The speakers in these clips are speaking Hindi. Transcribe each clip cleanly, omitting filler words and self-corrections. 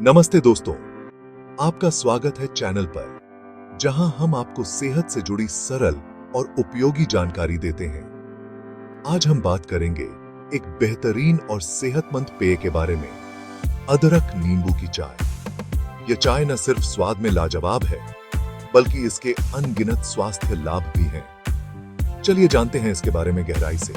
नमस्ते दोस्तों, आपका स्वागत है चैनल पर, जहां हम आपको सेहत से जुड़ी सरल और उपयोगी जानकारी देते हैं। आज हम बात करेंगे एक बेहतरीन और सेहतमंद पेय के बारे में, अदरक नींबू की चाय। यह चाय न सिर्फ स्वाद में लाजवाब है, बल्कि इसके अनगिनत स्वास्थ्य लाभ भी हैं। चलिए जानते हैं इसके बारे में गहराई से।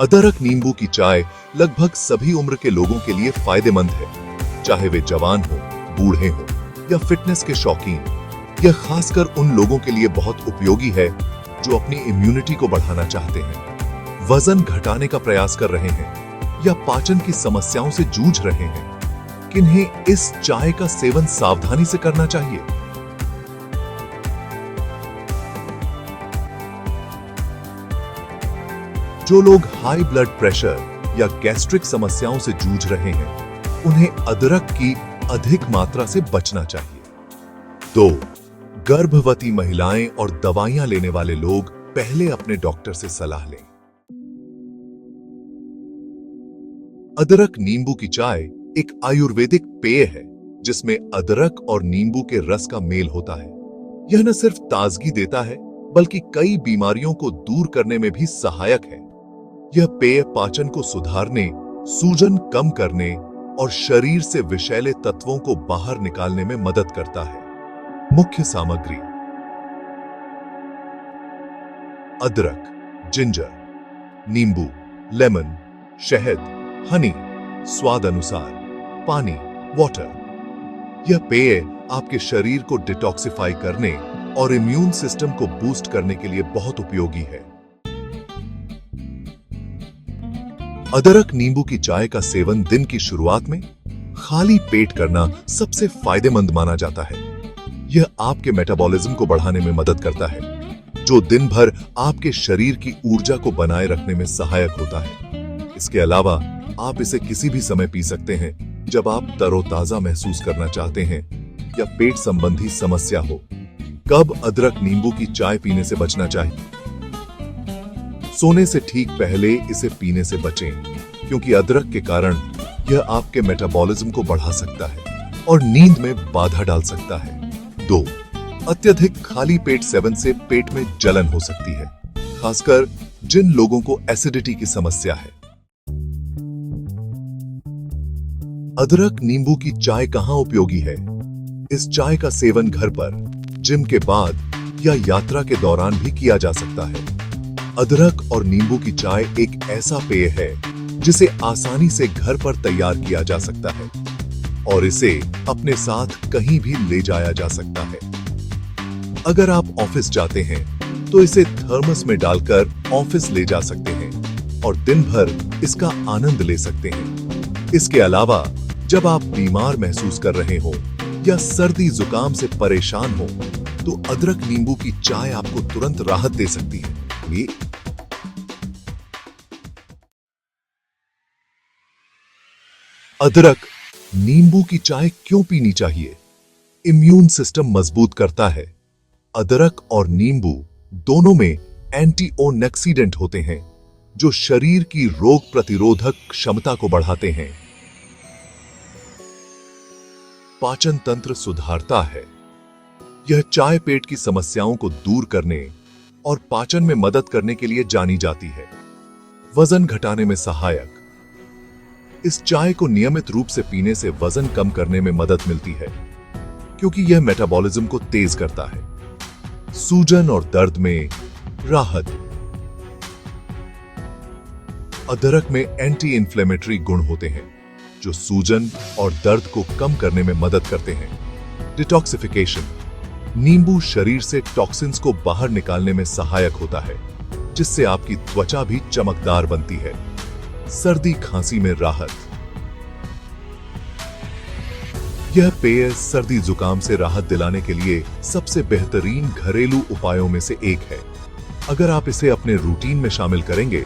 अदरक नींबू की चाय लगभग सभी उम्र के लोगों के लिए फायदेमंद है, चाहे वे जवान हो, बूढ़े हो या फिटनेस के शौकीन। यह खासकर उन लोगों के लिए बहुत उपयोगी है जो अपनी इम्यूनिटी को बढ़ाना चाहते हैं, वजन घटाने का प्रयास कर रहे हैं या पाचन की समस्याओं से जूझ रहे हैं। किन्हें इस चाय का सेवन सावधानी से करना चाहिए? जो लोग हाई ब्लड प्रेशर या गैस्ट्रिक समस्याओं से जूझ रहे हैं, उन्हें अदरक की अधिक मात्रा से बचना चाहिए। 2. गर्भवती महिलाएं और दवाइयां लेने वाले लोग पहले अपने डॉक्टर से सलाह लें। अदरक नींबू की चाय एक आयुर्वेदिक पेय है जिसमें अदरक और नींबू के रस का मेल होता है। यह न सिर्फ ताजगी देता है, बल्कि कई बीमारियों को दूर करने में भी सहायक है। यह पेय पाचन को सुधारने, सूजन कम करने और शरीर से विषैले तत्वों को बाहर निकालने में मदद करता है। मुख्य सामग्री: अदरक, जिंजर, नींबू, लेमन, शहद, हनी, स्वाद अनुसार, पानी, वाटर। यह पेय आपके शरीर को डिटॉक्सिफाई करने और इम्यून सिस्टम को बूस्ट करने के लिए बहुत उपयोगी है। अदरक नींबू की चाय का सेवन दिन की शुरुआत में खाली पेट करना सबसे फायदेमंद माना जाता है। यह आपके मेटाबॉलिज्म को बढ़ाने में मदद करता है, जो दिन भर आपके शरीर की ऊर्जा को बनाए रखने में सहायक होता है। इसके अलावा आप इसे किसी भी समय पी सकते हैं जब आप तरोताजा महसूस करना चाहते हैं या पेट संबंधी समस्या हो। कब अदरक नींबू की चाय पीने से बचना चाहिए? सोने से ठीक पहले इसे पीने से बचें, क्योंकि अदरक के कारण यह आपके मेटाबॉलिज्म को बढ़ा सकता है और नींद में बाधा डाल सकता है। 2. अत्यधिक खाली पेट सेवन से पेट में जलन हो सकती है, खासकर जिन लोगों को एसिडिटी की समस्या है। अदरक नींबू की चाय कहां उपयोगी है? इस चाय का सेवन घर पर, जिम के बाद या यात्रा के दौरान भी किया जा सकता है। अदरक और नींबू की चाय एक ऐसा पेय है जिसे आसानी से घर पर तैयार किया जा सकता है और इसे अपने साथ कहीं भी ले जाया जा सकता है। अगर आप ऑफिस जाते हैं तो इसे थर्मस में डालकर ऑफिस ले जा सकते हैं और दिन भर इसका आनंद ले सकते हैं। इसके अलावा जब आप बीमार महसूस कर रहे हो या सर्दी जुकाम से परेशान हो, तो अदरक नींबू की चाय आपको तुरंत राहत दे सकती है। अदरक नींबू की चाय क्यों पीनी चाहिए? इम्यून सिस्टम मजबूत करता है। अदरक और नींबू दोनों में एंटीऑक्सीडेंट होते हैं, जो शरीर की रोग प्रतिरोधक क्षमता को बढ़ाते हैं। पाचन तंत्र सुधारता है। यह चाय पेट की समस्याओं को दूर करने और पाचन में मदद करने के लिए जानी जाती है। वजन घटाने में सहायक: इस चाय को नियमित रूप से पीने से वजन कम करने में मदद मिलती है, क्योंकि यह मेटाबॉलिज्म को तेज करता है। सूजन और दर्द में राहत: अदरक में एंटी इंफ्लेमेटरी गुण होते हैं, जो सूजन और दर्द को कम करने में मदद करते हैं। डिटॉक्सिफिकेशन: नींबू शरीर से टॉक्सिन्स को बाहर निकालने में सहायक होता है, जिससे आपकी त्वचा भी चमकदार बनती है। सर्दी खांसी में राहत: यह पेय सर्दी जुकाम से राहत दिलाने के लिए सबसे बेहतरीन घरेलू उपायों में से एक है। अगर आप इसे अपने रूटीन में शामिल करेंगे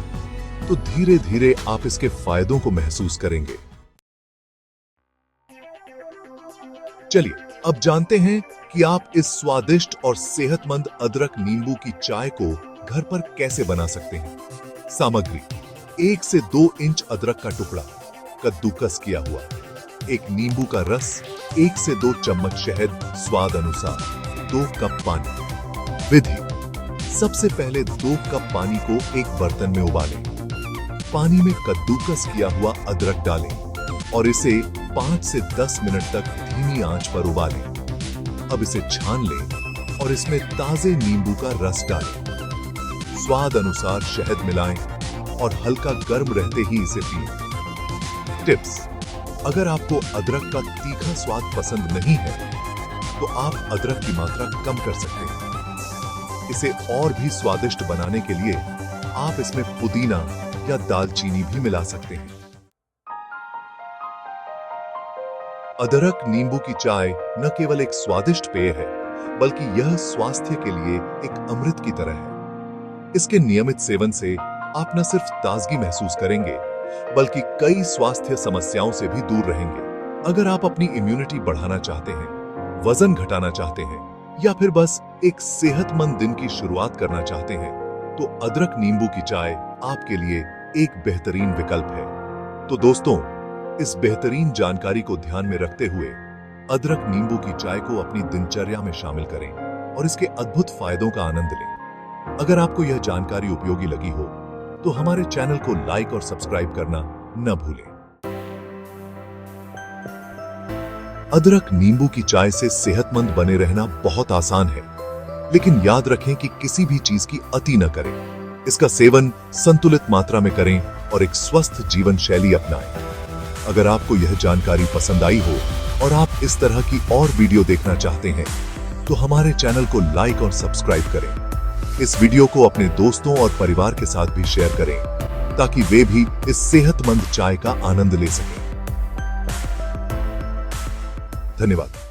तो धीरे धीरे आप इसके फायदों को महसूस करेंगे। चलिए अब जानते हैं कि आप इस स्वादिष्ट और सेहतमंद अदरक नींबू की चाय को घर पर कैसे बना सकते हैं। सामग्री: 1 से 2 इंच अदरक का टुकड़ा, कद्दूकस किया हुआ, एक नींबू का रस, 1 से 2 चम्मच शहद, स्वाद अनुसार, 2 कप पानी। विधि: सबसे पहले 2 कप पानी को एक बर्तन में उबालें। पानी में कद्दूकस किया हुआ अदरक डालें और इसे 5 से 10 मिनट तक धीमी आंच पर उबालें। अब इसे छान लें और इसमें ताजे नींबू का रस डालें। स्वाद अनुसार शहद मिलाएं और हल्का गर्म रहते ही इसे पिएं। टिप्स: अगर आपको अदरक का तीखा स्वाद पसंद नहीं है तो आप अदरक की मात्रा कम कर सकते हैं। इसे और भी स्वादिष्ट बनाने के लिए आप इसमें पुदीना या दालचीनी भी मिला सकते हैं। अदरक नींबू की चाय न केवल एक स्वादिष्ट पेय है, बल्कि यह स्वास्थ्य के लिए एक अमृत की तरह है। इसके नियमित सेवन से आप न सिर्फ ताजगी महसूस करेंगे, बल्कि कई स्वास्थ्य समस्याओं से भी दूर रहेंगे। अगर आप अपनी इम्यूनिटी बढ़ाना चाहते हैं, वजन घटाना चाहते हैं, या फिर बस एक सेहतमंद दिन की शुरुआत करना चाहते हैं, तो अदरक नींबू की चाय आपके लिए एक बेहतरीन विकल्प है। तो दोस्तों, इस बेहतरीन जानकारी को ध्यान में रखते हुए अदरक नींबू की चाय को अपनी दिनचर्या में शामिल करें और इसके अद्भुत फायदों का आनंद लें। अगर आपको यह जानकारी उपयोगी लगी हो तो हमारे चैनल को लाइक और सब्सक्राइब करना न भूलें। अदरक नींबू की चाय से सेहतमंद बने रहना बहुत आसान है, लेकिन याद रखें कि किसी भी चीज की अति न करें। इसका सेवन संतुलित मात्रा में करें और एक स्वस्थ जीवन शैली अपनाएं। अगर आपको यह जानकारी पसंद आई हो और आप इस तरह की और वीडियो देखना चाहते हैं, तो हमारे चैनल को लाइक और सब्सक्राइब करें। इस वीडियो को अपने दोस्तों और परिवार के साथ भी शेयर करें, ताकि वे भी इस सेहतमंद चाय का आनंद ले सकें। धन्यवाद।